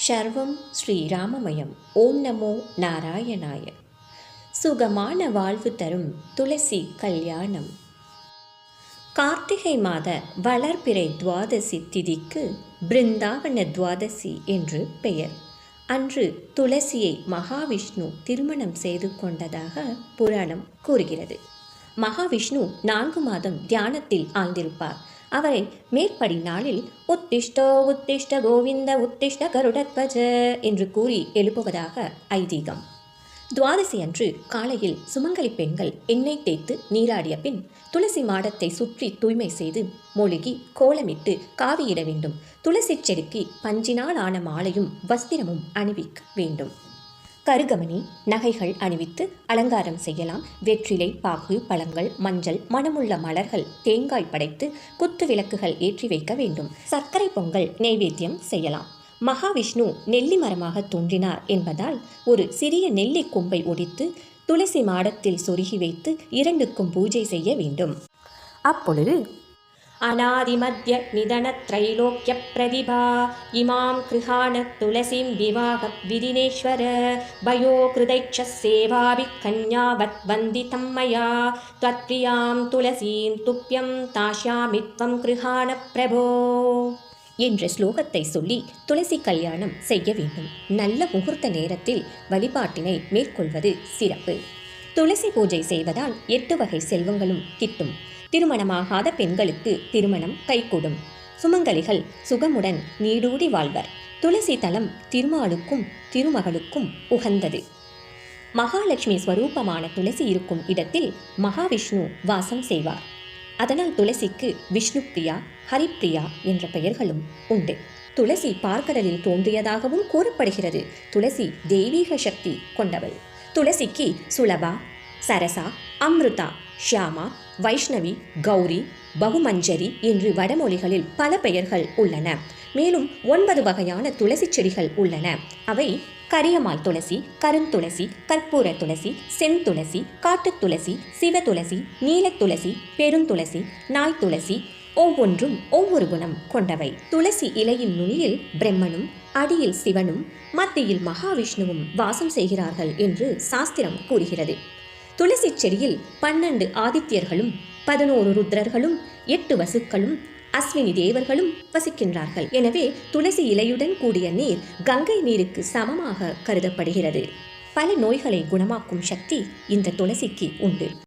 சர்வம் ஸ்ரீராமமயம். ஓம் நமோ நாராயணாய. சுகமான வாழ்வு தரும் துளசி கல்யாணம். கார்த்திகை மாத வளர்பிறை துவாதசி திதிக்கு பிருந்தாவன துவாதசி என்று பெயர். அன்று துளசியை மகாவிஷ்ணு திருமணம் செய்து கொண்டதாக புராணம் கூறுகிறது. மகாவிஷ்ணு 4 மாதம் தியானத்தில் ஆழ்ந்திருப்பார். அவரை மேற்படி நாளில் உத்திஷ்டோ உத்திஷ்ட கோவிந்த உத்திஷ்ட கருடத்வஜ என்று கூறி எழுப்புவதாக ஐதீகம். துவாதசி அன்று காலையில் சுமங்கலி பெண்கள் எண்ணெய் தேய்த்து நீராடிய பின் துளசி மாடத்தை சுற்றி தூய்மை செய்து மொழுகி கோலமிட்டு காவியிட வேண்டும். துளசி செடிக்கு பஞ்சினால் ஆன மாலையும் வஸ்திரமும் அணிவிக்க வேண்டும். கருகமணி நகைகள் அணிவித்து அலங்காரம் செய்யலாம். வெற்றிலை, பாகு, பழங்கள், மஞ்சள், மணமுள்ள மலர்கள், தேங்காய் படைத்து குத்து விளக்குகள் ஏற்றி வைக்க வேண்டும். சர்க்கரை பொங்கல் நெய்வேத்தியம் செய்யலாம். மகாவிஷ்ணு நெல்லி மரமாக தோன்றினார் என்பதால் ஒரு சிறிய நெல்லி கொம்பை ஒடித்து துளசி மாடத்தில் சொருகி வைத்து 2க்கும் பூஜை செய்ய வேண்டும். அப்பொழுது அநாதிமத்ய நிதன த்ரைலோக்கிய பிரதிபா இமாம் கிருஹான துளசிம் விவாக விதினேஸ்வர பயோ கிருதைச்ச சேவாபி கன்யாவத் வந்திதம் மயா த்வத்ப்ரியாம் துளசீம் துப்யம் தாஷ்யாமித்வம் கிருஹான பிரபோ என்ற ஸ்லோகத்தை சொல்லி துளசி கல்யாணம் செய்ய வேண்டும். நல்ல முகூர்த்த நேரத்தில் வழிபாட்டினை மேற்கொள்வது சிறப்பு. துளசி பூஜை செய்வதால் 8 வகை செல்வங்களும் கிட்டும். திருமணமாகாத பெண்களுக்கு திருமணம் கைகூடும். சுமங்கலிகள் சுகமுடன் நீடூடி வாழ்வர். துளசி தலம் திருமாலுக்கும் திருமகளுக்கும் உகந்தது. மகாலட்சுமி ஸ்வரூபமான துளசி இருக்கும் இடத்தில் மகாவிஷ்ணு வாசம் செய்வார். அதனால் துளசிக்கு விஷ்ணு பிரியா, ஹரிப்பிரியா என்ற பெயர்களும் உண்டு. துளசி பார்க்கடலில் தோன்றியதாகவும் கூறப்படுகிறது. துளசி தெய்வீக சக்தி கொண்டவள். துளசிக்கு சுலபா, சரசா, அம்ருதா, ஷியாமா, வைஷ்ணவி, கௌரி, பகுமஞ்சரி என்று வடமொழிகளில் பல பெயர்கள் உள்ளன. மேலும் 9 வகையான துளசி செடிகள் உள்ளன. அவை கரியமாய் துளசி, கருந்துளசி, கற்பூர துளசி, செந்துளசி, காட்டுத் துளசி, சிவ துளசி, நீலத் துளசி, பெருந்துளசி, நாய் துளசி. ஒவ்வொன்றும் ஒவ்வொரு குணம் கொண்டவை. துளசி இலையின் நுனியில் பிரம்மனும் அடியில் சிவனும் மத்தியில் மகாவிஷ்ணுவும் வாசம் செய்கிறார்கள் என்று சாஸ்திரம் கூறுகிறது. துளசி செடியில் 12 ஆதித்யர்களும் 11 ருத்ரர்களும் 8 வசுக்களும் அஸ்வினி தேவர்களும் வசிக்கின்றார்கள். எனவே துளசி இலையுடன் கூடிய நீர் கங்கை நீருக்கு சமமாக கருதப்படுகிறது. பல நோய்களை குணமாக்கும் சக்தி இந்த துளசிக்கு உண்டு.